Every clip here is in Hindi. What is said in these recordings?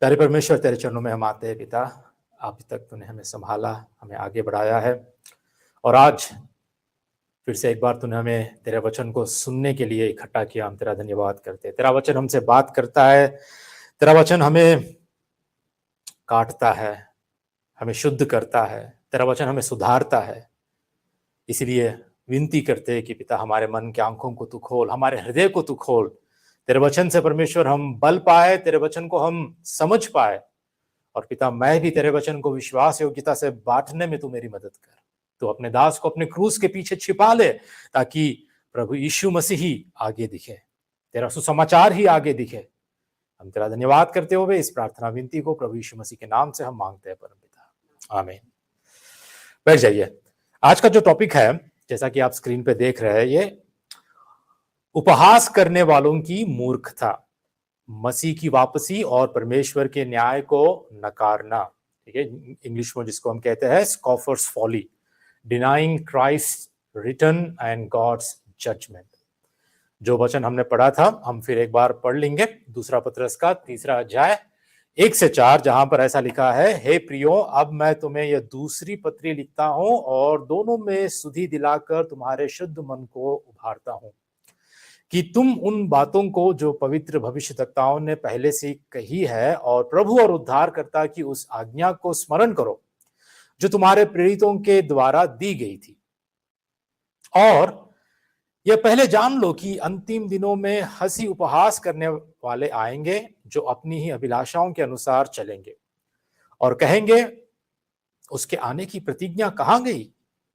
प्यारे परमेश्वर, तेरे चरणों में हम आते हैं पिता। अभी तक तूने हमें संभाला, हमें आगे बढ़ाया है और आज फिर से एक बार तूने हमें तेरे वचन को सुनने के लिए इकट्ठा किया। हम तेरा धन्यवाद करते हैं। तेरा वचन हमसे बात करता है, तेरा वचन हमें काटता है, हमें शुद्ध करता है, तेरा वचन हमें सुधारता है। इसलिए विनती करते हैं कि पिता हमारे मन के आंखों को तू खोल, हमारे हृदय को तू खोल। तेरे वचन से परमेश्वर हम बल पाए, तेरे वचन को हम समझ पाए और पिता मैं भी तेरे वचन को विश्वास योग्यता से बांटने में तू मेरी मदद कर। तो अपने दास को अपने क्रूस के पीछे छिपा ले ताकि प्रभु यीशु मसीह ही आगे दिखे, तेरा सुसमाचार ही आगे दिखे। हम तेरा धन्यवाद करते हुए इस प्रार्थना विनती को प्रभु यीशु मसीह के नाम से हम मांगते हैं परम पिता, आमीन। बैठ जाइए। आज का जो टॉपिक है, जैसा कि आप स्क्रीन पे देख रहे हैं, ये उपहास करने वालों की मूर्खता, मसीह की वापसी और परमेश्वर के न्याय को नकारना। ठीक है, इंग्लिश में जिसको हम कहते हैं scoffers folly, denying Christ return and God's judgment. जो वचन हमने पढ़ा था हम फिर एक बार पढ़ लेंगे। दूसरा पत्रस का 3 अध्याय 1 से 4, जहां पर ऐसा लिखा है, हे प्रियो, अब मैं तुम्हें यह दूसरी पत्री लिखता हूं और दोनों में सुधि दिलाकर तुम्हारे शुद्ध मन को उभारता हूं कि तुम उन बातों को जो पवित्र भविष्यद्वक्ताओं ने पहले से कही है और प्रभु और उद्धारकर्ता की उस आज्ञा को स्मरण करो जो तुम्हारे प्रेरितों के द्वारा दी गई थी। और यह पहले जान लो कि अंतिम दिनों में हंसी उपहास करने वाले आएंगे जो अपनी ही अभिलाषाओं के अनुसार चलेंगे और कहेंगे, उसके आने की प्रतिज्ञा कहाँ गई?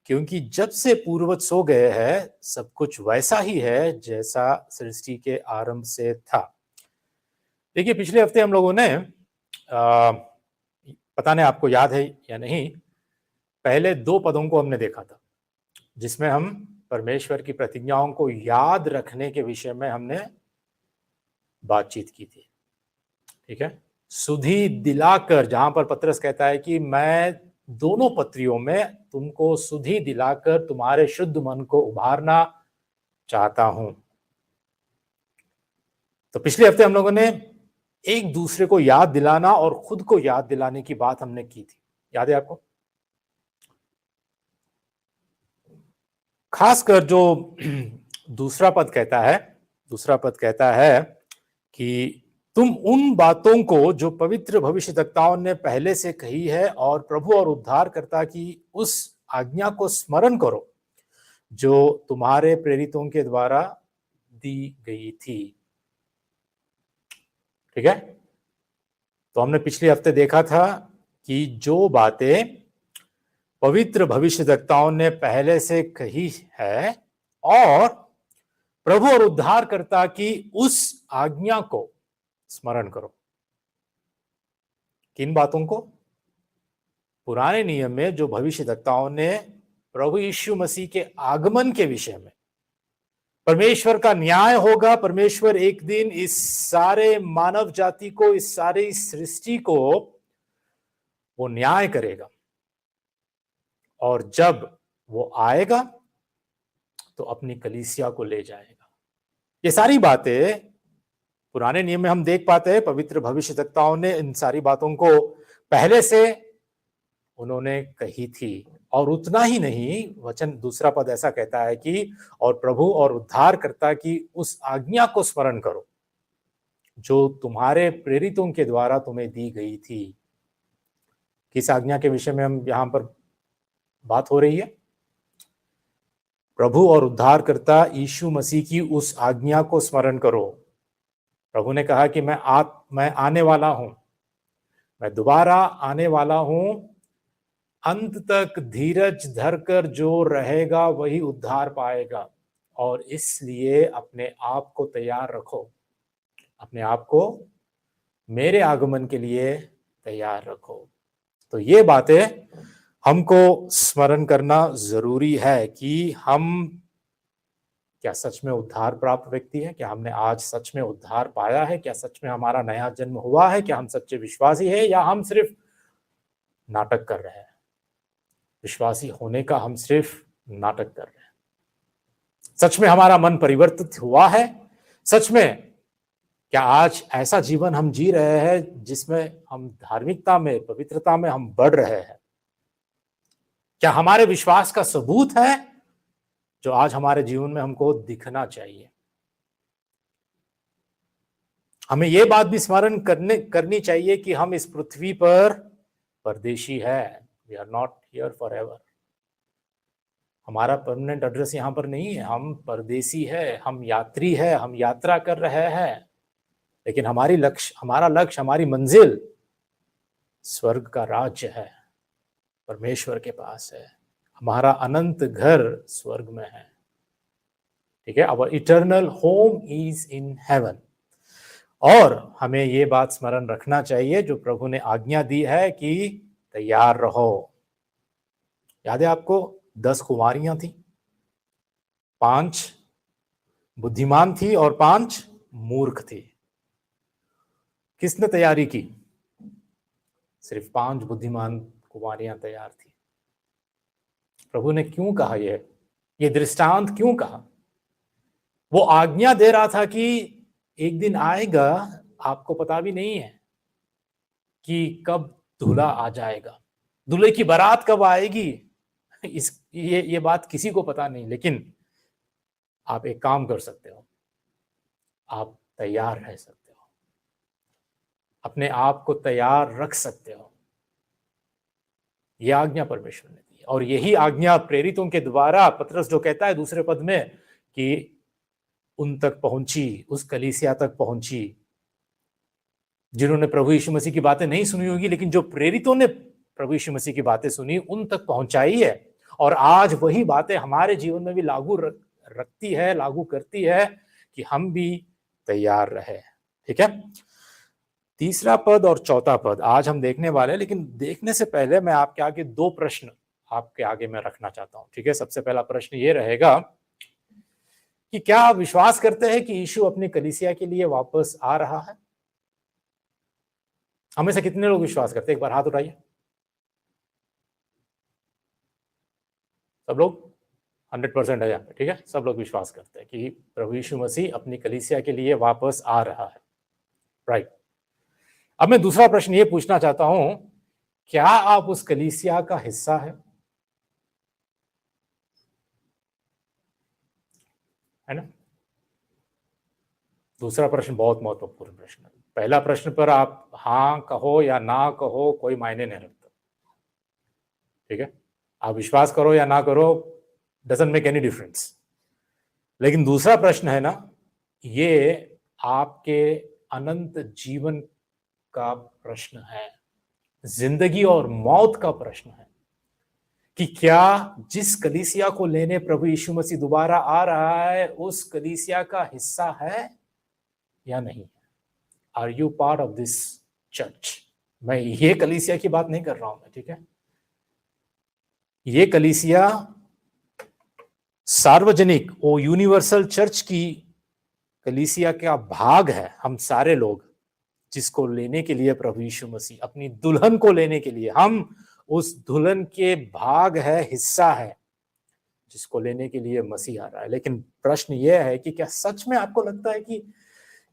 क्योंकि जब से पूर्वज सो गए हैं सब कुछ वैसा ही है जैसा सृष्टि के आरंभ से था। देखिए, पिछले हफ्ते हम लोगों ने पता नहीं आपको याद है या नहीं, पहले 2 पदों को हमने देखा था जिसमें हम परमेश्वर की प्रतिज्ञाओं को याद रखने के विषय में हमने बातचीत की थी। ठीक है, सुधि दिलाकर, जहां पर पत्रस कहता है कि मैं दोनों पत्रियों में तुमको सुधि दिलाकर तुम्हारे शुद्ध मन को उभारना चाहता हूं। तो पिछले हफ्ते हम लोगों ने एक दूसरे को याद दिलाना और खुद को याद दिलाने की बात हमने की थी, याद है आपको? खासकर जो दूसरा पद कहता है कि तुम उन बातों को जो पवित्र भविष्यद्वक्ताओं ने पहले से कही है और प्रभु और उद्धारकर्ता की उस आज्ञा को स्मरण करो जो तुम्हारे प्रेरितों के द्वारा दी गई थी। ठीक है, तो हमने पिछले हफ्ते देखा था कि जो बातें पवित्र भविष्यद्वक्ताओं ने पहले से कही है और प्रभु और उद्धारकर्ता की उस आज्ञा को स्मरण करो। किन बातों को? पुराने नियम में जो भविष्यद्वक्ताओं ने प्रभु यीशु मसीह के आगमन के विषय में, परमेश्वर का न्याय होगा, परमेश्वर एक दिन इस सारे मानव जाति को, इस सारी सृष्टि को वो न्याय करेगा और जब वो आएगा तो अपनी कलीसिया को ले जाएगा। ये सारी बातें पुराने नियम में हम देख पाते हैं। पवित्र भविष्यद्वक्ताओं ने इन सारी बातों को पहले से उन्होंने कही थी और उतना ही नहीं, वचन दूसरा पद ऐसा कहता है कि और प्रभु और उद्धारकर्ता की उस आज्ञा को स्मरण करो जो तुम्हारे प्रेरितों के द्वारा तुम्हें दी गई थी। किस आज्ञा के विषय में हम यहां पर बात हो रही है? प्रभु और उद्धारकर्ता यीशु मसीह की उस आज्ञा को स्मरण करो। प्रभु ने कहा कि मैं आने वाला हूं, मैं दोबारा आने वाला हूं, अंत तक धीरज धरकर जो रहेगा वही उद्धार पाएगा और इसलिए अपने आप को तैयार रखो, अपने आप को मेरे आगमन के लिए तैयार रखो। तो ये बातें हमको स्मरण करना जरूरी है कि हम क्या सच में उद्धार प्राप्त व्यक्ति है? क्या हमने आज सच में उद्धार पाया है? क्या सच में हमारा नया जन्म हुआ है? क्या हम सच्चे विश्वासी है या हम सिर्फ नाटक कर रहे हैं? विश्वासी होने का हम सिर्फ नाटक कर रहे हैं। सच में हमारा मन परिवर्तित हुआ है? सच में क्या आज ऐसा जीवन हम जी रहे हैं जिसमें हम धार्मिकता में, पवित्रता में हम बढ़ रहे हैं? क्या हमारे विश्वास का सबूत है जो आज हमारे जीवन में हमको दिखना चाहिए? हमें यह बात भी स्मरण करनी चाहिए कि हम इस पृथ्वी पर परदेशी है। We are not here forever. हमारा परमानेंट एड्रेस यहां पर नहीं है। हम परदेशी है, हम यात्री है, हम यात्रा कर रहे हैं, लेकिन हमारा लक्ष्य, हमारी मंजिल स्वर्ग का राज्य है, परमेश्वर के पास है। हमारा अनंत घर स्वर्ग में है। ठीक है, our eternal home is in heaven. और हमें ये बात स्मरण रखना चाहिए जो प्रभु ने आज्ञा दी है कि तैयार रहो। याद है आपको, 10 कुमारियां थी, 5 बुद्धिमान थी और 5 मूर्ख थी। किसने तैयारी की? सिर्फ 5 बुद्धिमान कुमारियां तैयार थी। प्रभु ने क्यों कहा? ये दृष्टांत क्यों कहा? वो आज्ञा दे रहा था कि एक दिन आएगा, आपको पता भी नहीं है कि कब दूल्हा आ जाएगा, दूल्हे की बारात कब आएगी, ये बात किसी को पता नहीं। लेकिन आप एक काम कर सकते हो, आप तैयार रह सकते हो, अपने आप को तैयार रख सकते हो। यह आज्ञा परमेश्वर ने दी, और यही आज्ञा प्रेरितों के द्वारा पतरस जो कहता है दूसरे पद में कि उन तक पहुंची, उस कलीसिया तक पहुंची जिन्होंने प्रभु यीशु मसीह की बातें नहीं सुनी होगी, लेकिन जो प्रेरितों ने प्रभु यीशु मसीह की बातें सुनी उन तक पहुंचाई है। और आज वही बातें हमारे जीवन में भी लागू रखती है, लागू करती है कि हम भी तैयार रहे। ठीक है, तीसरा पद और चौथा पद आज हम देखने वाले हैं, लेकिन देखने से पहले मैं आपके आगे 2 प्रश्न आपके आगे मैं रखना चाहता हूं। ठीक है, सबसे पहला प्रश्न ये रहेगा कि क्या आप विश्वास करते हैं कि यीशु अपनी कलीसिया के लिए वापस आ रहा है? हमें से कितने लोग विश्वास करते हैं? एक बार हाथ उठाइए। सब लोग? 100% है यहाँ पे। ठीक है, सब लोग विश्वास करते हैं कि प्रभु यीशु मसीह अपनी कलीसिया के लिए वापस आ रहा है। राइट। अब मैं दूसरा प्रश्न ये पूछना चाहता हूं, क्या आप उस कलीसिया का हिस्सा है ना? दूसरा प्रश्न बहुत महत्वपूर्ण प्रश्न है। पहला प्रश्न पर आप हाँ कहो या ना कहो कोई मायने नहीं रखता। ठीक है, आप विश्वास करो या ना करो, डजंट मेक एनी डिफरेंस। लेकिन दूसरा प्रश्न है ना, ये आपके अनंत जीवन का प्रश्न है, जिंदगी और मौत का प्रश्न है कि क्या जिस कलीसिया को लेने प्रभु यीशु मसीह दोबारा आ रहा है उस कलीसिया का हिस्सा है या नहीं। Are you part of this church? मैं ये कलीसिया की बात नहीं कर रहा हूं मैं। ठीक है, ये कलीसिया सार्वजनिक, वो यूनिवर्सल चर्च की कलीसिया का भाग है। हम सारे लोग जिसको लेने के लिए प्रभु यीशु मसीह अपनी दुल्हन को लेने के लिए, हम उस दुल्हन के भाग है, हिस्सा है, जिसको लेने के लिए मसीह आ रहा है। लेकिन प्रश्न यह है कि क्या सच में आपको लगता है कि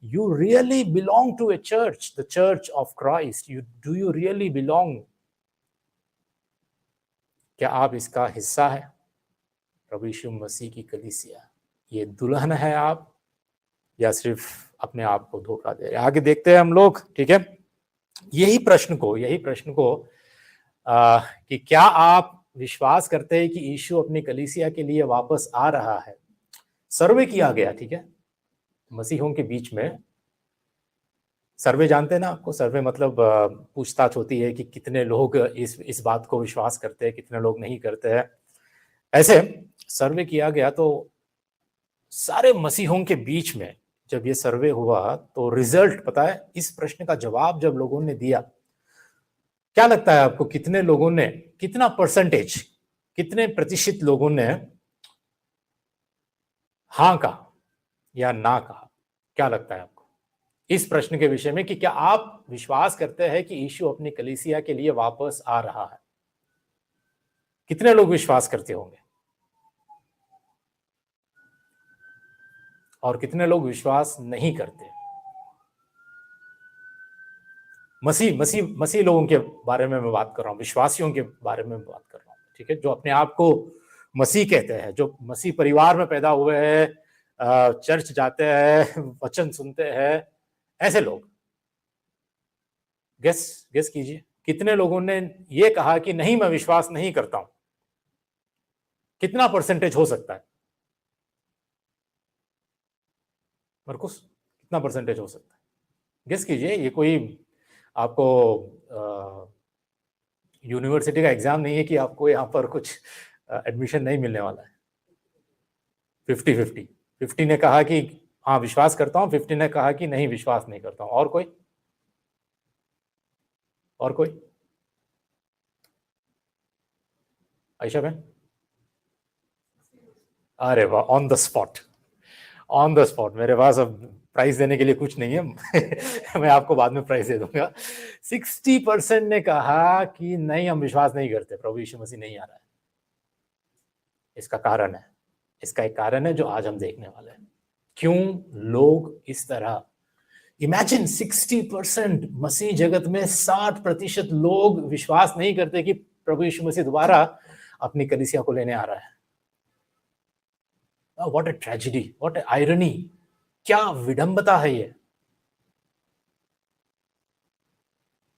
you really belong to a church, the church of Christ? Do you really belong? क्या आप इसका हिस्सा है? प्रभु यीशु मसीह की कलीसिया, ये दुल्हन है आप, या सिर्फ अपने आप को धोखा दे रहे? आगे देखते हैं हम लोग। ठीक है, यही प्रश्न को कि क्या आप विश्वास करते हैं कि यीशु अपनी कलीसिया के लिए वापस आ रहा है, सर्वे किया गया। ठीक है, मसीहों के बीच में सर्वे, जानते हैं ना आपको? सर्वे मतलब पूछताछ होती है कि कितने लोग इस बात को विश्वास करते हैं, कितने लोग नहीं करते हैं। ऐसे सर्वे किया गया, तो सारे मसीहों के बीच में जब ये सर्वे हुआ तो रिजल्ट पता है, इस प्रश्न का जवाब जब लोगों ने दिया, क्या लगता है आपको कितने लोगों ने, कितना परसेंटेज, कितने प्रतिशत लोगों ने हाँ कहा या ना कहा? क्या लगता है आपको इस प्रश्न के विषय में कि क्या आप विश्वास करते हैं कि यीशु अपनी कलीसिया के लिए वापस आ रहा है? कितने लोग विश्वास करते होंगे और कितने लोग विश्वास नहीं करते? मसीह मसीह मसीह लोगों के बारे में मैं बात कर रहा हूँ, विश्वासियों के बारे में बात कर रहा हूँ, ठीक है, जो अपने आप को मसीह कहते हैं, जो मसीह परिवार में पैदा हुए हैं, चर्च जाते हैं, वचन सुनते हैं, ऐसे लोग। गेस गेस कीजिए कितने लोगों ने ये कहा कि नहीं, मैं विश्वास नहीं करता हूं। कितना परसेंटेज हो सकता है मरकुस, कितना परसेंटेज हो सकता है? गेस कीजिए। ये कोई आपको यूनिवर्सिटी का एग्जाम नहीं है कि आपको यहाँ पर कुछ एडमिशन नहीं मिलने वाला है। 50-50। 50 ने कहा कि हाँ विश्वास करता हूँ, 50 ने कहा कि नहीं विश्वास नहीं करता हूँ। और कोई? और कोई? आयशा बहन? अरे वाह, on the spot, on the spot. मेरे पास अब प्राइस देने के लिए कुछ नहीं है मैं आपको बाद में प्राइस दे दूंगा। 60% ने कहा कि नहीं, हम विश्वास नहीं करते, प्रभु यीशु मसीह नहीं आ रहा है। इसका कारण है, इसका एक कारण है जो आज हम देखने वाले हैं। क्यों लोग इस तरह, इमेजिन 60% मसीह जगत में 60% लोग विश्वास नहीं करते कि प्रभु यीशु मसीह दोबारा अपनी कलीसिया को लेने आ रहा है। What a tragedy, what A irony, क्या विडंबता है ये।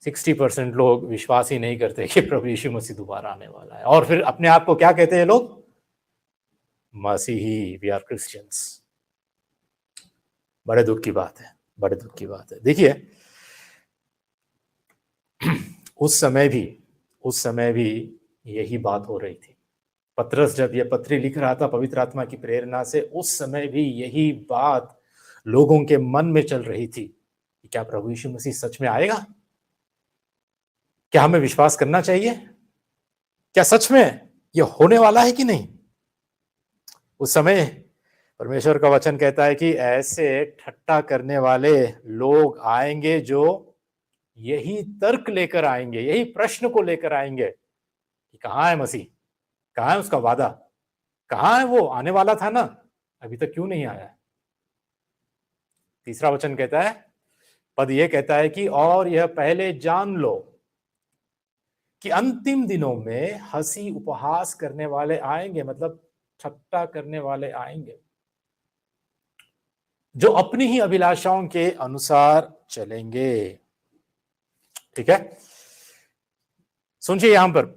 60% लोग विश्वास ही नहीं करते कि प्रभु यीशु मसीह दोबारा आने वाला है, और फिर अपने आप को क्या कहते हैं लोग? मसीही, वी आर क्रिश्चियंस। बड़े दुख की बात है, बड़े दुख की बात है। देखिए उस समय भी यही बात हो रही थी। पतरस जब यह पत्री लिख रहा था पवित्र आत्मा की प्रेरणा से, उस समय भी यही बात लोगों के मन में चल रही थी कि क्या प्रभु यीशु मसीह सच में आएगा? क्या हमें विश्वास करना चाहिए? क्या सच में यह होने वाला है कि नहीं? उस समय परमेश्वर का वचन कहता है कि ऐसे ठट्टा करने वाले लोग आएंगे जो यही तर्क लेकर आएंगे, यही प्रश्न को लेकर आएंगे कि कहाँ है मसीह, कहाँ है उसका वादा, कहाँ है वो आने वाला था ना, अभी तक क्यों नहीं आया है? तीसरा वचन कहता है, पद ये कहता है कि और यह पहले जान लो कि अंतिम दिनों में हंसी उपहास करने वाले आएंगे, मतलब ठट्टा करने वाले आएंगे, जो अपनी ही अभिलाषाओं के अनुसार चलेंगे। ठीक है, सुनिए यहां पर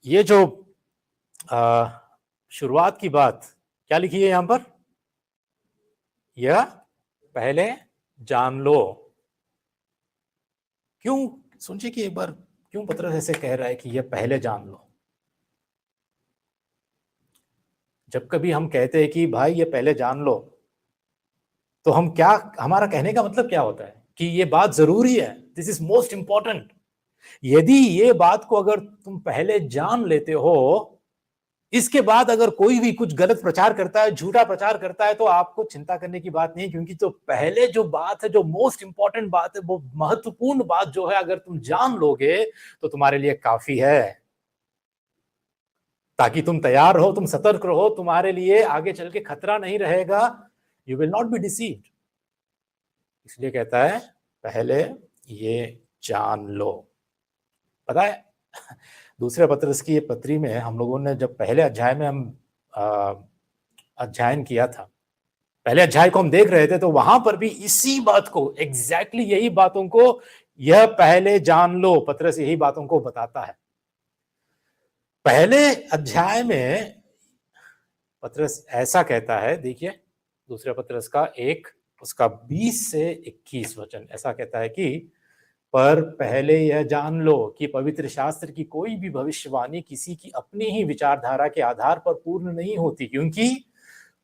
ये जो शुरुआत की बात क्या लिखी है यहां पर, यह पहले जान लो। क्यों, सुनिए कि एक बार क्यों पतरस ऐसे कह रहा है कि यह पहले जान लो? जब कभी हम कहते हैं कि भाई ये पहले जान लो, तो हम क्या, हमारा कहने का मतलब क्या होता है कि ये बात जरूरी है, दिस इज मोस्ट इंपॉर्टेंट। यदि ये बात को अगर तुम पहले जान लेते हो, इसके बाद अगर कोई भी कुछ गलत प्रचार करता है, झूठा प्रचार करता है, तो आपको चिंता करने की बात नहीं, क्योंकि तो पहले जो बात है, जो मोस्ट इंपॉर्टेंट बात है, वो महत्वपूर्ण बात जो है, अगर तुम जान लोगे तो तुम्हारे लिए काफी है, ताकि तुम तैयार रहो, तुम सतर्क रहो, तुम्हारे लिए आगे चल के खतरा नहीं रहेगा, you will not be deceived. इसलिए कहता है पहले ये जान लो। पता है दूसरे पत्रस की ये पत्री में हम लोगों ने जब पहले अध्याय में हम अध्ययन किया था, पहले अध्याय को हम देख रहे थे, तो वहां पर भी इसी बात को, एग्जैक्टली यही बातों को, यह पहले जान लो, पत्रस यही बातों को बताता है। पहले अध्याय में पत्रस ऐसा कहता है, देखिए दूसरे पत्रस का 1 उसका 20 से 21 वचन ऐसा कहता है कि पर पहले यह जान लो कि पवित्र शास्त्र की कोई भी भविष्यवाणी किसी की अपनी ही विचारधारा के आधार पर पूर्ण नहीं होती, क्योंकि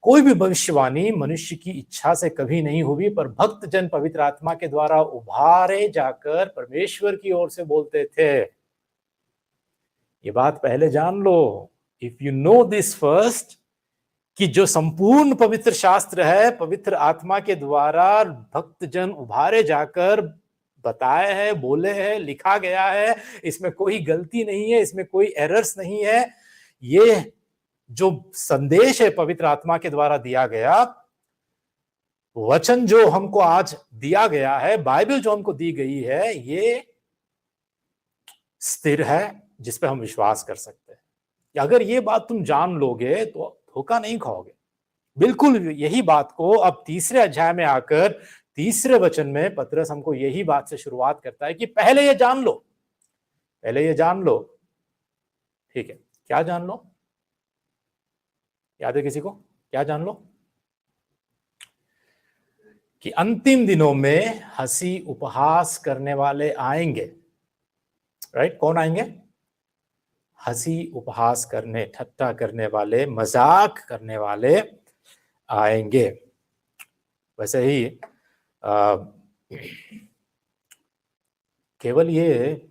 कोई भी भविष्यवाणी मनुष्य की इच्छा से कभी नहीं हुई, पर भक्त जन पवित्र आत्मा के द्वारा उभारे जाकर परमेश्वर की ओर से बोलते थे। ये बात पहले जान लो, if you know this first, कि जो संपूर्ण पवित्र शास्त्र है पवित्र आत्मा के द्वारा भक्त जन उभारे जाकर बताए हैं, बोले हैं, लिखा गया है, इसमें कोई गलती नहीं है, इसमें कोई एरर्स नहीं है। ये जो संदेश है पवित्र आत्मा के द्वारा दिया गया, वचन जो हमको आज दिया गया है, बाइबल जो हमको दी गई है, ये स्थिर है, जिस पे हम विश्वास कर सकते हैं। अगर ये बात तुम जान लोगे तो धोखा नहीं खाओगे। बिल्कुल यही बात को अब तीसरे अध्याय में आकर तीसरे वचन में पतरस हमको यही बात से शुरुआत करता है कि पहले ये जान लो, पहले ये जान लो। ठीक है, क्या जान लो? याद है किसी को? क्या जान लो? कि अंतिम दिनों में हंसी उपहास करने वाले आएंगे। राइट? कौन आएंगे? हंसी उपहास करने, ठट्टा करने वाले, मजाक करने वाले आएंगे। वैसे ही केवल ये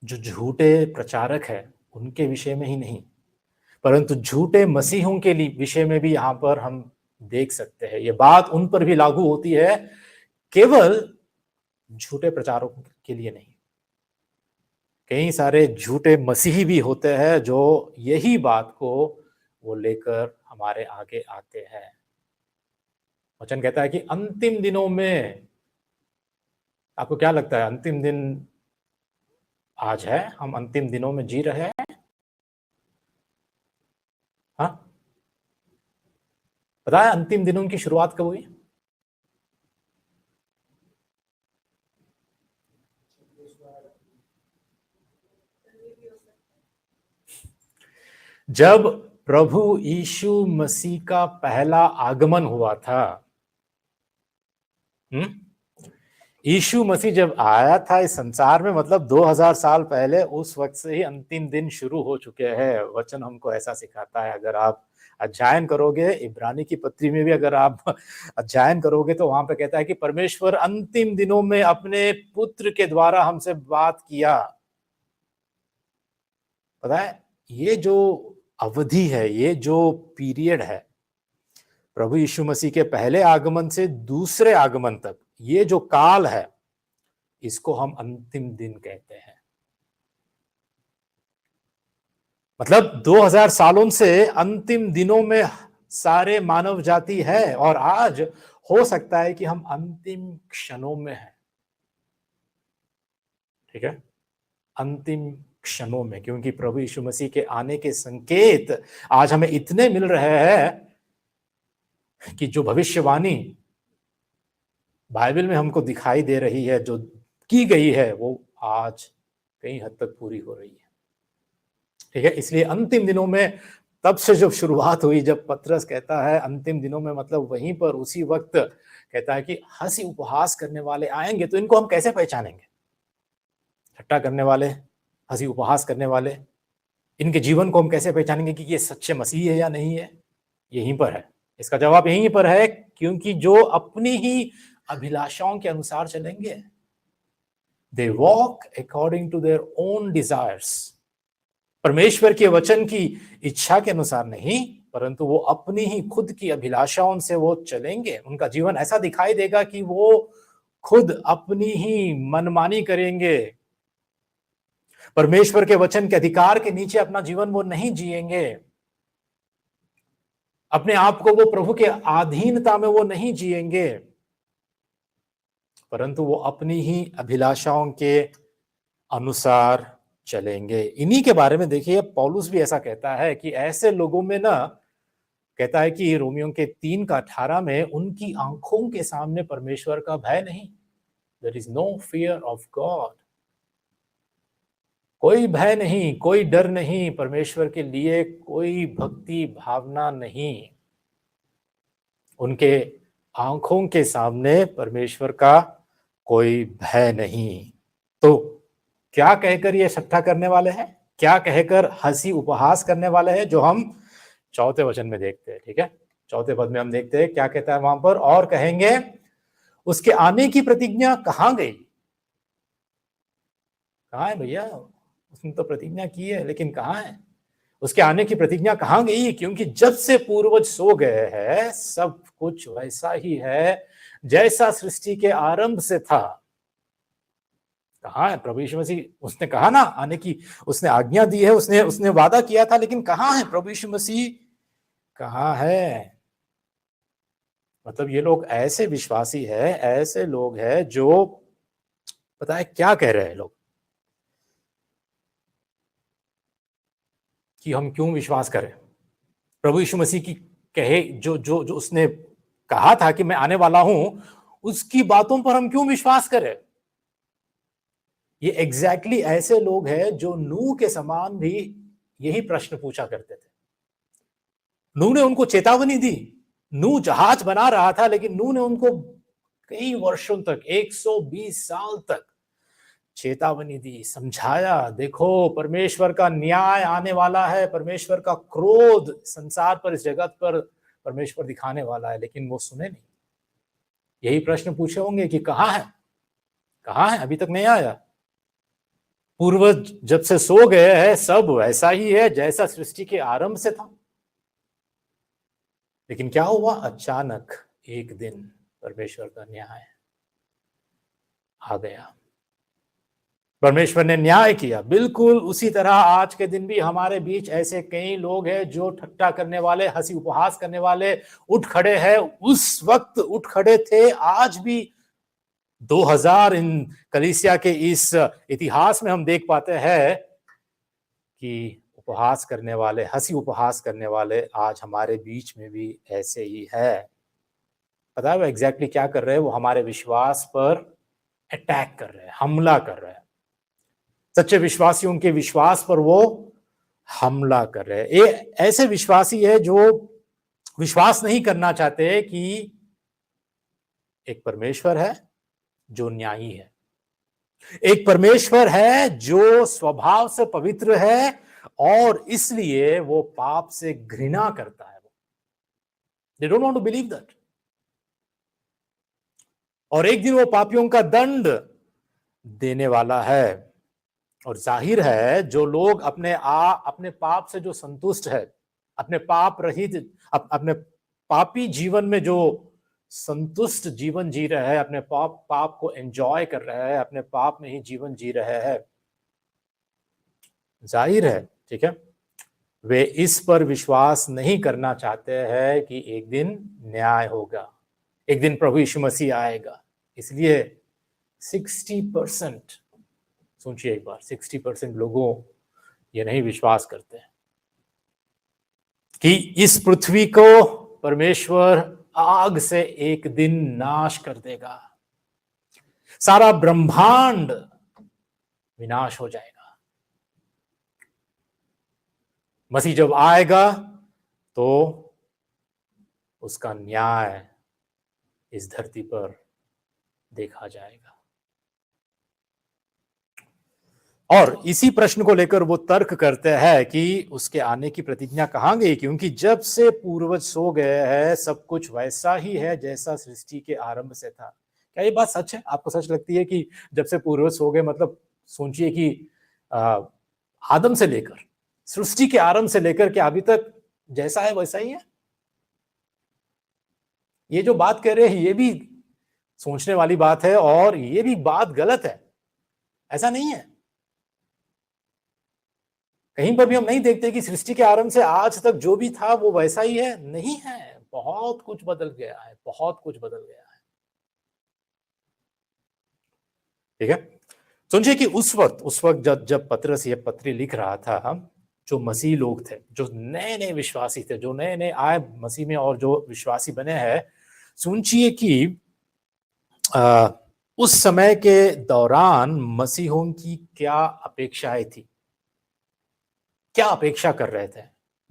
जो झूठे प्रचारक है उनके विषय में ही नहीं, परंतु झूठे मसीहों के लिए विषय में भी यहां पर हम देख सकते हैं। ये बात उन पर भी लागू होती है, केवल झूठे प्रचारकों के लिए नहीं। कई सारे झूठे मसीही भी होते हैं जो यही बात को वो लेकर हमारे आगे आते हैं। वचन कहता है कि अंतिम दिनों में, आपको क्या लगता है अंतिम दिन आज है? हम अंतिम दिनों में जी रहे हैं? हाँ, पता है अंतिम दिनों की शुरुआत कब हुई? जब प्रभु यीशु मसीह का पहला आगमन हुआ था। यीशु मसीह जब आया था इस संसार में, मतलब 2000 साल पहले, उस वक्त से ही अंतिम दिन शुरू हो चुके हैं। वचन हमको ऐसा सिखाता है। अगर आप अध्ययन करोगे इब्रानी की पत्री में भी, अगर आप अध्ययन करोगे तो वहां पे कहता है कि परमेश्वर अंतिम दिनों में अपने पुत्र के द्वारा हमसे बात किया। पता है, ये जो अवधि है, ये जो पीरियड है, प्रभु यीशु मसीह के पहले आगमन से दूसरे आगमन तक, ये जो काल है, इसको हम अंतिम दिन कहते हैं। मतलब 2000 सालों से अंतिम दिनों में सारे मानव जाति है, और आज हो सकता है कि हम अंतिम क्षणों में हैं। ठीक है, अंतिम क्षणों में, क्योंकि प्रभु यीशु मसीह के आने के संकेत आज हमें इतने मिल रहे हैं कि जो भविष्यवाणी बाइबल में हमको दिखाई दे रही है, जो की गई है, वो आज कई हद तक पूरी हो रही है। ठीक है, इसलिए अंतिम दिनों में तब से जब शुरुआत हुई, जब पतरस कहता है अंतिम दिनों में, मतलब वहीं पर उसी वक्त कहता है कि हंसी उपहास करने वाले आएंगे। तो इनको हम कैसे पहचानेंगे? ठट्टा करने वाले, हंसी उपहास करने वाले, इनके जीवन को हम कैसे पहचानेंगे कि ये सच्चे मसीह है या नहीं है? यहीं पर है, इसका जवाब यहीं पर है, क्योंकि जो अपनी ही अभिलाषाओं के अनुसार चलेंगे, they walk according to their own desires, परमेश्वर के वचन की इच्छा के अनुसार नहीं, परंतु वो अपनी ही खुद की अभिलाषाओं से वो चलेंगे। उनका जीवन ऐसा दिखाई देगा कि वो खुद अपनी ही मनमानी करेंगे। परमेश्वर के वचन के अधिकार के नीचे अपना जीवन वो नहीं जिएंगे। अपने आप को वो प्रभु के अधीनता में वो नहीं जिएंगे, परंतु वो अपनी ही अभिलाषाओं के अनुसार चलेंगे। इन्हीं के बारे में देखिए, पौलुस भी ऐसा कहता है कि ऐसे लोगों में ना, कहता है कि रोमियो के 3:18 में, उनकी आंखों के सामने परमेश्वर का भय नहीं। There is no fear of God. कोई भय नहीं, कोई डर नहीं, परमेश्वर के लिए कोई भक्ति भावना नहीं। उनके आंखों के सामने परमेश्वर का कोई भय नहीं। तो क्या कहकर ये सट्टा करने वाले हैं? क्या कहकर हंसी उपहास करने वाले हैं? जो हम चौथे वचन में देखते हैं। ठीक है, चौथे पद में हम देखते हैं क्या कहता है वहां पर। और कहेंगे, उसके आने की प्रतिज्ञा कहां गई? कहां है भैया? उसने तो प्रतिज्ञा की है, लेकिन कहां है? उसके आने की प्रतिज्ञा कहां गई? क्योंकि जब से पूर्वज सो गए हैं, सब कुछ वैसा ही है जैसा सृष्टि के आरंभ से था। कहाँ है प्रभु यीशु मसीह? उसने कहा ना आने की, उसने आज्ञा दी है, उसने उसने वादा किया था, लेकिन कहाँ है प्रभु यीशु मसीह? कहाँ है? मतलब ये लोग ऐसे विश्वासी है, ऐसे लोग हैं जो, पता है क्या कह रहे हैं लोग? कि हम क्यों विश्वास करें। प्रभु यीशु मसीह की कहे जो जो जो उसने कहा था कि मैं आने वाला हूं, उसकी बातों पर हम क्यों विश्वास करें। ये एग्जैक्टली ऐसे लोग हैं जो नूह के समान भी यही प्रश्न पूछा करते थे। नूह ने उनको चेतावनी दी। नूह जहाज बना रहा था, लेकिन नूह ने उनको कई वर्षों तक, 120 साल तक चेतावनी दी, समझाया, देखो परमेश्वर का न्याय आने वाला है, परमेश्वर का क्रोध संसार पर, इस जगत पर परमेश्वर दिखाने वाला है, लेकिन वो सुने नहीं। यही प्रश्न पूछे होंगे कि कहां है, कहां है, अभी तक नहीं आया। पूर्वज जब से सो गए हैं, सब वैसा ही है जैसा सृष्टि के आरंभ से था। लेकिन क्या हुआ, अचानक एक दिन परमेश्वर का न्याय आ गया। परमेश्वर ने न्याय किया। बिल्कुल उसी तरह आज के दिन भी हमारे बीच ऐसे कई लोग हैं जो ठट्टा करने वाले, हंसी उपहास करने वाले उठ खड़े हैं। उस वक्त उठ खड़े थे, आज भी 2000 इन कलीसिया के इस इतिहास में हम देख पाते हैं कि उपहास करने वाले, हंसी उपहास करने वाले आज हमारे बीच में भी ऐसे ही है। पता है वो एग्जैक्टली क्या कर रहे हैं? वो हमारे विश्वास पर अटैक कर रहे हैं, हमला कर रहे हैं। सच्चे विश्वासियों के विश्वास पर वो हमला कर रहे हैं। ये ऐसे विश्वासी है जो विश्वास नहीं करना चाहते कि एक परमेश्वर है जो न्यायी है, एक परमेश्वर है जो स्वभाव से पवित्र है और इसलिए वो पाप से घृणा करता है। They don't want to believe that. और एक दिन वो पापियों का दंड देने वाला है। और जाहिर है जो लोग अपने पाप से जो संतुष्ट है, अपने पाप रहित, अपने पापी जीवन में जो संतुष्ट जीवन जी रहे हैं, अपने पाप को एंजॉय कर रहे हैं, अपने पाप में ही जीवन जी रहे हैं, जाहिर है, ठीक है, वे इस पर विश्वास नहीं करना चाहते हैं कि एक दिन न्याय होगा, एक दिन प्रभु यीशु मसीह आएगा। इसलिए 60%, सोचिए एक बार, 60% लोगों ये नहीं विश्वास करते हैं कि इस पृथ्वी को परमेश्वर आग से एक दिन नाश कर देगा, सारा ब्रह्मांड विनाश हो जाएगा। मसीह जब आएगा तो उसका न्याय इस धरती पर देखा जाएगा। और इसी प्रश्न को लेकर वो तर्क करते हैं कि उसके आने की प्रतिज्ञा कहां गई, क्योंकि जब से पूर्वज सो गए हैं सब कुछ वैसा ही है जैसा सृष्टि के आरंभ से था। क्या ये बात सच है? आपको सच लगती है कि जब से पूर्वज सो गए, मतलब सोचिए कि आदम से लेकर, सृष्टि के आरंभ से लेकर के अभी तक जैसा है वैसा ही है? ये जो बात कह रहे हैं ये भी सोचने वाली बात है और ये भी बात गलत है। ऐसा नहीं है, कहीं पर भी हम नहीं देखते कि सृष्टि के आरंभ से आज तक जो भी था वो वैसा ही है। नहीं है, बहुत कुछ बदल गया है, बहुत कुछ बदल गया है। ठीक है, समझिए कि उस वक्त जब पतरस ये पत्री लिख रहा था, जो मसीह लोग थे, जो नए नए विश्वासी थे, जो नए नए आए मसीह में और जो विश्वासी बने हैं, सोचिए कि उस समय के दौरान मसीहों की क्या अपेक्षाएं थी, क्या अपेक्षा कर रहे थे,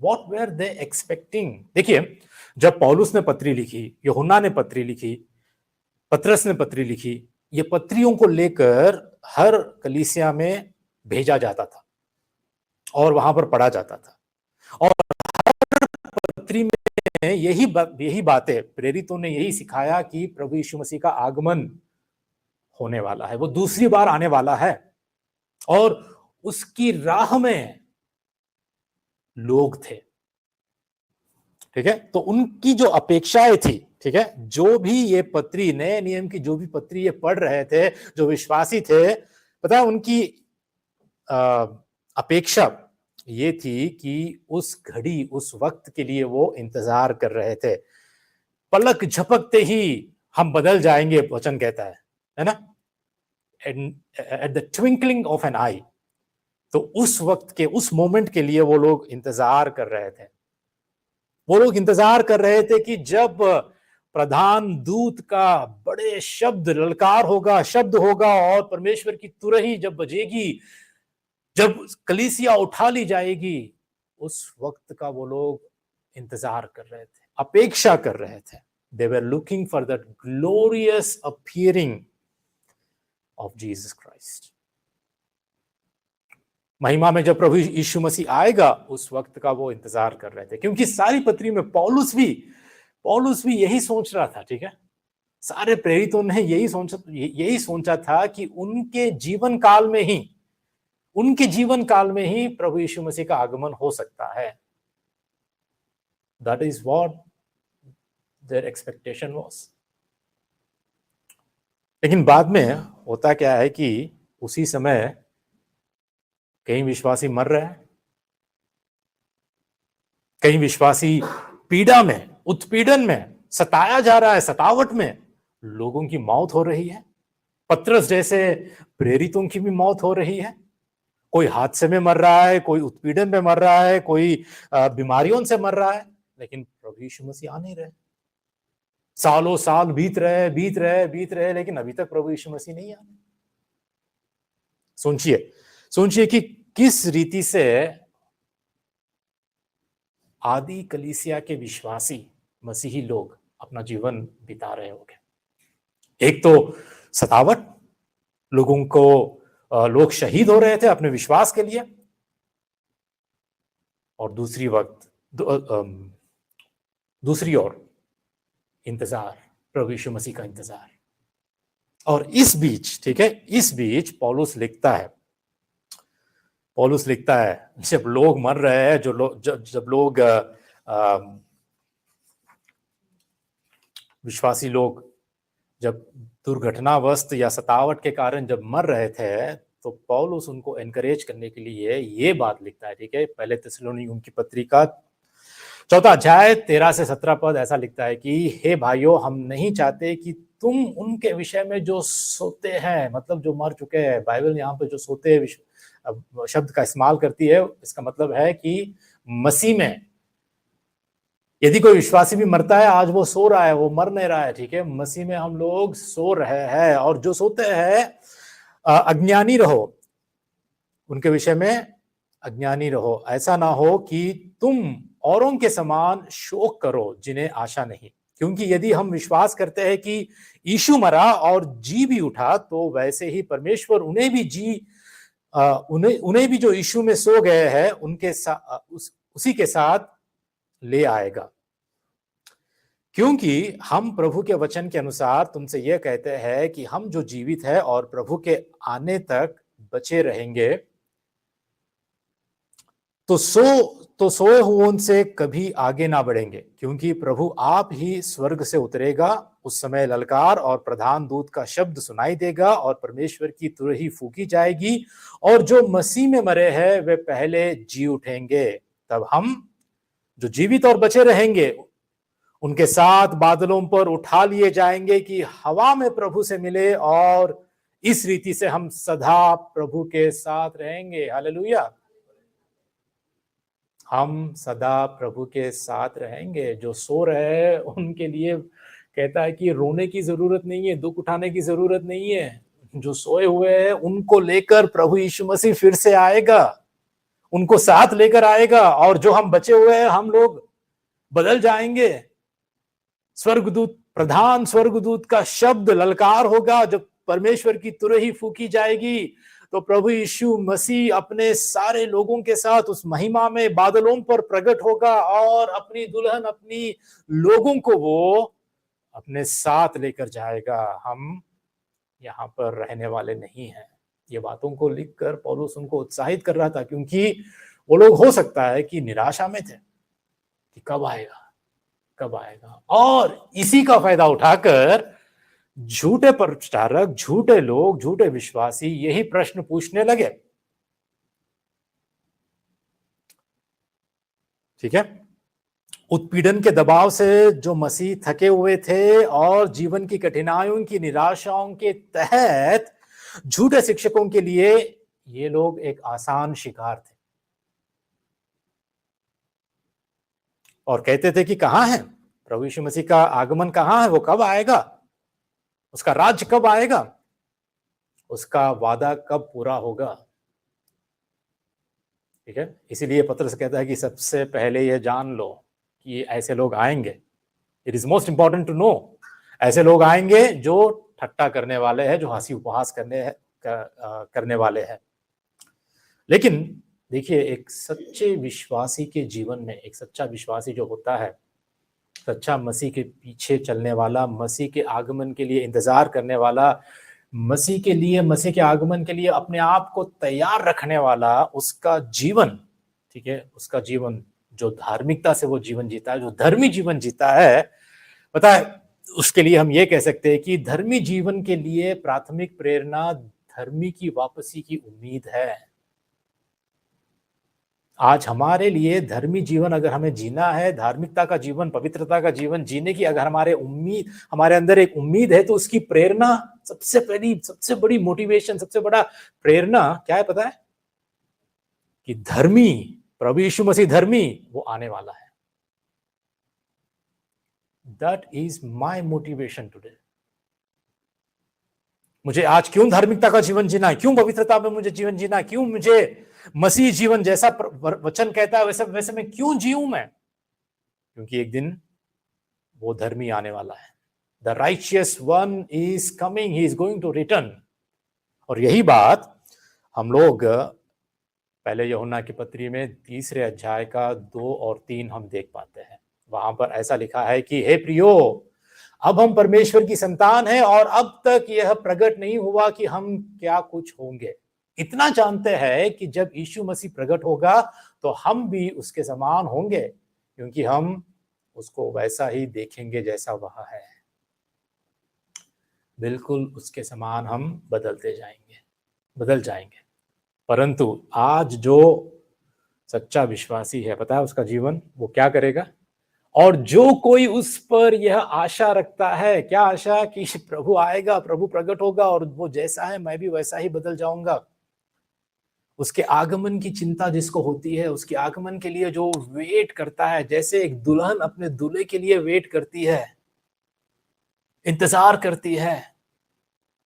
What were they expecting? देखिए, जब पौलुस ने पत्री लिखी, यूहन्ना ने पत्री लिखी, पतरस ने पत्री लिखी, ये पत्रियों को लेकर हर कलीसिया में भेजा जाता था और वहां पर पढ़ा जाता था। और हर पत्री में यही बातें प्रेरितों ने यही सिखाया कि प्रभु यीशु मसीह का आगमन होने वाला है, वो दूसरी बार आने वाला है और उसकी राह में लोग थे। ठीक है, तो उनकी जो अपेक्षाएं थी, ठीक है, जो भी ये पत्री, नए नियम की जो भी पत्री ये पढ़ रहे थे, जो विश्वासी थे, पता है उनकी अपेक्षा ये थी कि उस घड़ी, उस वक्त के लिए वो इंतजार कर रहे थे। पलक झपकते ही हम बदल जाएंगे, वचन कहता है ना, at the twinkling of an eye, तो उस वक्त के, उस मोमेंट के लिए वो लोग इंतजार कर रहे थे। वो लोग इंतजार कर रहे थे कि जब प्रधान दूत का बड़े शब्द ललकार होगा, शब्द होगा, और परमेश्वर की तुरही जब बजेगी, जब कलीसिया उठा ली जाएगी, उस वक्त का वो लोग इंतजार कर रहे थे, अपेक्षा कर रहे थे। They were looking for that glorious appearing of Jesus Christ. महिमा में जब प्रभु यीशु मसीह आएगा, उस वक्त का वो इंतजार कर रहे थे। क्योंकि सारी पत्री में पौलुस भी यही सोच रहा था, ठीक है। सारे प्रेरितों ने यही सोचा था कि उनके जीवन काल में ही प्रभु यीशु मसीह का आगमन हो सकता है। That is what their expectation was. लेकिन बाद में होता क्या है कि उसी समय कई विश्वासी मर रहे हैं, कई विश्वासी पीड़ा में, उत्पीड़न में, सताया जा रहा है, सतावट में लोगों की मौत हो रही है। पतरस जैसे प्रेरितों की भी मौत हो रही है। कोई हादसे में मर रहा है, कोई उत्पीड़न में मर रहा है, कोई बीमारियों से मर रहा है, लेकिन प्रभु यीशु मसीह आ नहीं रहे। सालों साल बीत रहे, लेकिन अभी तक प्रभु यीशु मसीह नहीं आए। सोचिए कि किस रीति से आदि कलीसिया के विश्वासी मसीही लोग अपना जीवन बिता रहे होंगे। एक तो सतावट, लोग शहीद हो रहे थे अपने विश्वास के लिए, और दूसरी ओर इंतजार, प्रभु यीशु मसीह का इंतजार। और इस बीच, ठीक है, इस बीच पौलुस लिखता है जब लोग मर रहे हैं, जब लोग विश्वासी लोग जब दुर्घटनावश या सतावट के कारण जब मर रहे थे, तो पौलुस उनको एनकरेज करने के लिए ये बात लिखता है, ठीक है। पहले थिस्सलुनीकियों की पत्री का 4 अध्याय 13 से 17 पद ऐसा लिखता है कि हे भाइयों, हम नहीं चाहते कि तुम उनके विषय में जो सोते हैं, मतलब जो मर चुके हैं, बाइबल यहाँ पे जो सोते हैं शब्द का इस्तेमाल करती है, इसका मतलब है कि मसीह में यदि कोई विश्वासी भी मरता है, आज वो सो रहा है, वो मर नहीं रहा है, ठीक है। मसीह में हम लोग सो रहे हैं, और जो सोते हैं अज्ञानी रहो, उनके विषय में अज्ञानी रहो। ऐसा ना हो कि तुम औरों के समान शोक करो जिन्हें आशा नहीं। क्योंकि यदि हम विश्वास करते हैं कि यीशु मरा और जी भी उठा, तो वैसे ही परमेश्वर उन्हें भी जो यीशु में सो गए हैं उनके उसी के साथ ले आएगा। क्योंकि हम प्रभु के वचन के अनुसार तुमसे यह कहते हैं कि हम जो जीवित है और प्रभु के आने तक बचे रहेंगे, तो सोए हुओं से कभी आगे ना बढ़ेंगे। क्योंकि प्रभु आप ही स्वर्ग से उतरेगा, उस समय ललकार और प्रधान दूत का शब्द सुनाई देगा, और परमेश्वर की तुरही फूकी जाएगी, और जो मसीह में मरे हैं वे पहले जी उठेंगे। तब हम जो जीवित और बचे रहेंगे उनके साथ बादलों पर उठा लिए जाएंगे कि हवा में प्रभु से मिले, और इस रीति से हम सदा प्रभु के साथ रहेंगे। हालेलुया। हम सदा प्रभु के साथ रहेंगे। जो सो रहे हैं उनके लिए कहता है कि रोने की जरूरत नहीं है, दुख उठाने की जरूरत नहीं है। जो सोए हुए हैं उनको लेकर प्रभु यीशु मसीह फिर से आएगा, उनको साथ लेकर आएगा, और जो हम बचे हुए हैं हम लोग बदल जाएंगे। प्रधान स्वर्गदूत का शब्द ललकार होगा, जब परमेश्वर की तुरही फूकी जाएगी, तो प्रभु यीशु मसीह अपने सारे लोगों के साथ उस महिमा में बादलों पर प्रकट होगा, और अपनी दुल्हन, अपनी लोगों को वो अपने साथ लेकर जाएगा। हम यहाँ पर रहने वाले नहीं हैं। ये बातों को लिखकर पौलुस उनको उत्साहित कर रहा था, क्योंकि वो लोग हो सकता है कि निराशा में थे कि कब आएगा। और इसी का फायदा उठाकर झूठे प्रचारक, झूठे लोग, झूठे विश्वासी यही प्रश्न पूछने लगे, ठीक है। उत्पीड़न के दबाव से जो मसीह थके हुए थे, और जीवन की कठिनाइयों की निराशाओं के तहत झूठे शिक्षकों के लिए ये लोग एक आसान शिकार थे और कहते थे कि कहाँ है प्रभु यीशु मसीह का आगमन, कहाँ है, वो कब आएगा, उसका राज्य कब आएगा, उसका वादा कब पूरा होगा। ठीक है, इसीलिए पत्रस कहता है कि सबसे पहले ये जान लो कि ऐसे लोग आएंगे। It is most important to know, ऐसे लोग आएंगे जो ठट्टा करने वाले हैं, जो हंसी उपहास करने वाले हैं। लेकिन देखिए, एक सच्चे विश्वासी के जीवन में, एक सच्चा विश्वासी जो होता है, सच्चा मसीह के पीछे चलने वाला, मसीह के आगमन के लिए इंतजार करने वाला, मसीह के आगमन के लिए अपने आप को तैयार रखने वाला, उसका जीवन, ठीक है, उसका जीवन जो धार्मिकता से वो जीवन जीता है, जो धर्मी जीवन जीता है, पता है, उसके लिए हम ये कह सकते हैं कि धर्मी जीवन के लिए प्राथमिक प्रेरणा धर्मी की वापसी की उम्मीद है। आज हमारे लिए धर्मी जीवन अगर हमें जीना है, धार्मिकता का जीवन, पवित्रता का जीवन जीने की अगर हमारे अंदर एक उम्मीद है, तो उसकी प्रेरणा, सबसे बड़ी मोटिवेशन, सबसे बड़ा प्रेरणा क्या है पता है? कि धर्मी, प्रभु यीशु मसीह धर्मी, वो आने वाला है। That is my motivation today. मुझे आज क्यों धार्मिकता का जीवन जीना है, क्यों पवित्रता में मुझे जीवन जीना है, क्यों मुझे मसीह जीवन जैसा वचन कहता है वैसे मैं क्यों जीऊं मैं? क्योंकि एक दिन वो धर्मी आने वाला है। The righteous one is coming, he is going to return. और यही बात हम लोग पहले यूहन्ना की पत्री में 3 अध्याय का 2 और 3 हम देख पाते हैं। वहां पर ऐसा लिखा है कि हे प्रियो, अब हम परमेश्वर की संतान हैं और अब तक यह प्रकट नहीं हुआ कि हम क्या कुछ होंगे। इतना जानते हैं कि जब यीशु मसीह प्रकट होगा तो हम भी उसके समान होंगे, क्योंकि हम उसको वैसा ही देखेंगे जैसा वह है। बिल्कुल उसके समान हम बदल जाएंगे। परंतु आज जो सच्चा विश्वासी है, पता है उसका जीवन वो क्या करेगा? और जो कोई उस पर यह आशा रखता है, क्या आशा? कि प्रभु आएगा, प्रभु प्रकट होगा और वो जैसा है मैं भी वैसा ही बदल जाऊंगा। उसके आगमन की चिंता जिसको होती है, उसके आगमन के लिए जो वेट करता है, जैसे एक दुल्हन अपने दूल्हे के लिए वेट करती है, इंतजार करती है,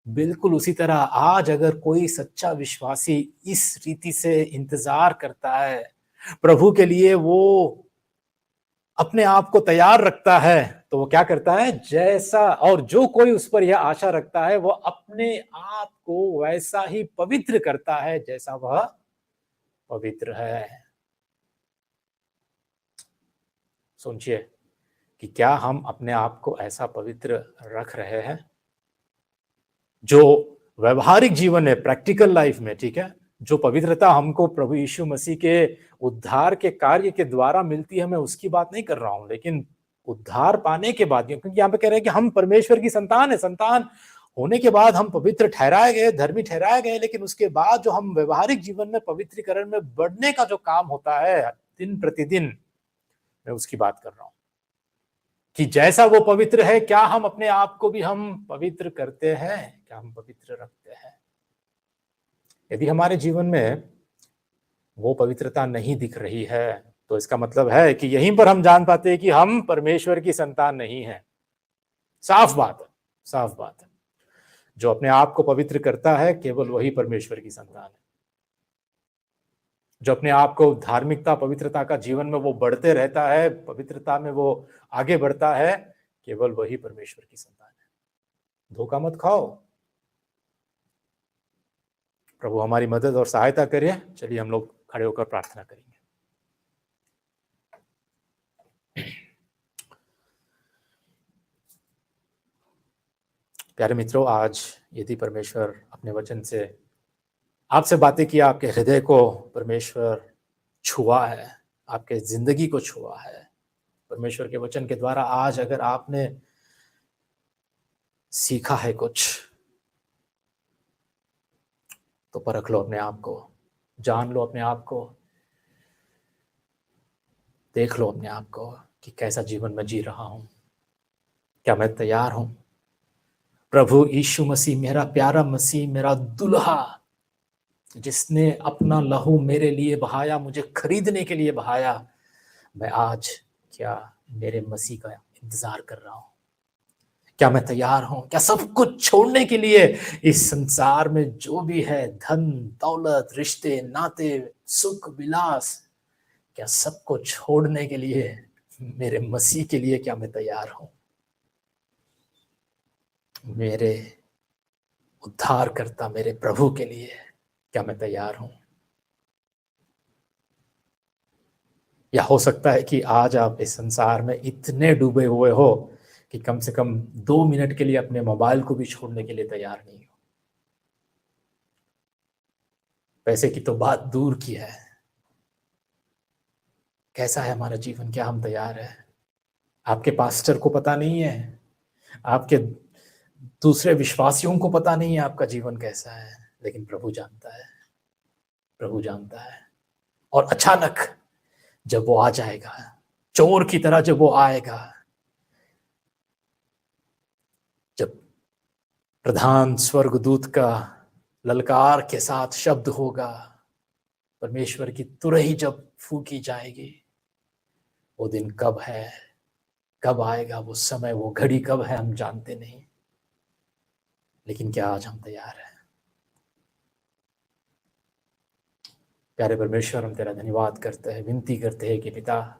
बिल्कुल उसी तरह आज अगर कोई सच्चा विश्वासी इस रीति से इंतजार करता है, प्रभु के लिए वो अपने आप को तैयार रखता है, तो वो क्या करता है? जैसा, और जो कोई उस पर यह आशा रखता है, वो अपने आप को वैसा ही पवित्र करता है जैसा वह पवित्र है। सोचिए कि क्या हम अपने आप को ऐसा पवित्र रख रहे हैं? जो व्यवहारिक जीवन है, प्रैक्टिकल लाइफ में, ठीक है, जो पवित्रता हमको प्रभु यीशु मसीह के उद्धार के कार्य के द्वारा मिलती है, मैं उसकी बात नहीं कर रहा हूं, लेकिन उद्धार पाने के बाद, क्योंकि यहाँ पे कह रहे हैं कि हम परमेश्वर की संतान है, संतान होने के बाद हम पवित्र ठहराए गए, धर्मी ठहराए गए, लेकिन उसके बाद जो हम व्यवहारिक जीवन में पवित्रीकरण में बढ़ने का जो काम होता है दिन प्रतिदिन, मैं उसकी बात कर रहा हूं कि जैसा वो पवित्र है, क्या हम अपने आप को भी हम पवित्र करते हैं, क्या हम पवित्र रखते हैं? यदि हमारे जीवन में वो पवित्रता नहीं दिख रही है, तो इसका मतलब है कि यहीं पर हम जान पाते हैं कि हम परमेश्वर की संतान नहीं हैं। साफ बात है, साफ बात है। जो अपने आप को पवित्र करता है, केवल वही परमेश्वर की संतान है। जो अपने आप को धार्मिकता, पवित्रता का जीवन में वो बढ़ते रहता है, पवित्रता में वो आगे बढ़ता है, केवल वही परमेश्वर की संतान है। धोखा मत खाओ। प्रभु हमारी मदद और सहायता करे। चलिए हम लोग खड़े होकर प्रार्थना करेंगे। प्यारे मित्रों, आज यदि परमेश्वर अपने वचन से आपसे बातें किया, आपके हृदय को परमेश्वर छुआ है, आपके जिंदगी को छुआ है, परमेश्वर के वचन के द्वारा आज अगर आपने सीखा है कुछ, तो परख लो अपने आप को, जान लो अपने आप को, देख लो अपने आप को कि कैसा जीवन मैं जी रहा हूं, क्या मैं तैयार हूं? प्रभु यीशु मसीह, मेरा प्यारा मसीह, मेरा दुल्हा, जिसने अपना लहू मेरे लिए बहाया, मुझे खरीदने के लिए बहाया, मैं आज क्या मेरे मसीह का इंतजार कर रहा हूं? क्या मैं तैयार हूं? क्या सब कुछ छोड़ने के लिए, इस संसार में जो भी है, धन दौलत, रिश्ते नाते, सुख विलास, क्या सबको छोड़ने के लिए मेरे मसीह के लिए क्या मैं तैयार हूं? मेरे उद्धारकर्ता, मेरे प्रभु के लिए क्या मैं तैयार हूं? या हो सकता है कि आज आप इस संसार में इतने डूबे हुए हो कि कम से कम 2 मिनट के लिए अपने मोबाइल को भी छोड़ने के लिए तैयार नहीं हो। पैसे की तो बात दूर की है, कैसा है हमारा जीवन, क्या हम तैयार है? आपके पास्टर को पता नहीं है, आपके दूसरे विश्वासियों को पता नहीं है आपका जीवन कैसा है, लेकिन प्रभु जानता है, प्रभु जानता है। और अचानक जब वो आ जाएगा, चोर की तरह जब वो आएगा, जब प्रधान स्वर्गदूत का ललकार के साथ शब्द होगा, परमेश्वर की तुरही जब फूकी जाएगी, वो दिन कब है, कब आएगा, वो समय, वो घड़ी कब है, हम जानते नहीं। लेकिन क्या आज हम तैयार हैं? प्यारे परमेश्वर, हम तेरा धन्यवाद करते हैं, विनती करते हैं कि पिता,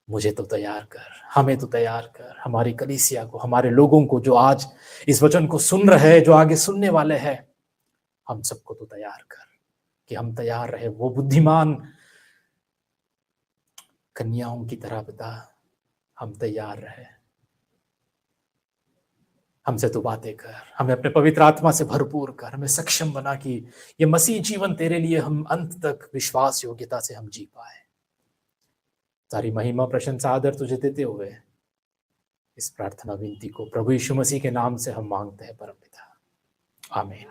मुझे तो तैयार कर, हमें तो तैयार कर, हमारी कलीसिया को, हमारे लोगों को जो आज इस वचन को सुन रहे हैं, जो आगे सुनने वाले हैं, हम सबको तो तैयार कर, कि हम तैयार रहे, वो बुद्धिमान कन्याओं की तरह पिता, हम तैयार रहे। हमसे तो बातें कर, हमें अपने पवित्र आत्मा से भरपूर कर, हमें सक्षम बना कि ये मसीह जीवन तेरे लिए हम अंत तक विश्वास योग्यता से हम जी पाए। सारी महिमा प्रशंसा आदर तुझे देते हुए इस प्रार्थना विनती को प्रभु यीशु मसीह के नाम से हम मांगते हैं परम पिता, आमीन।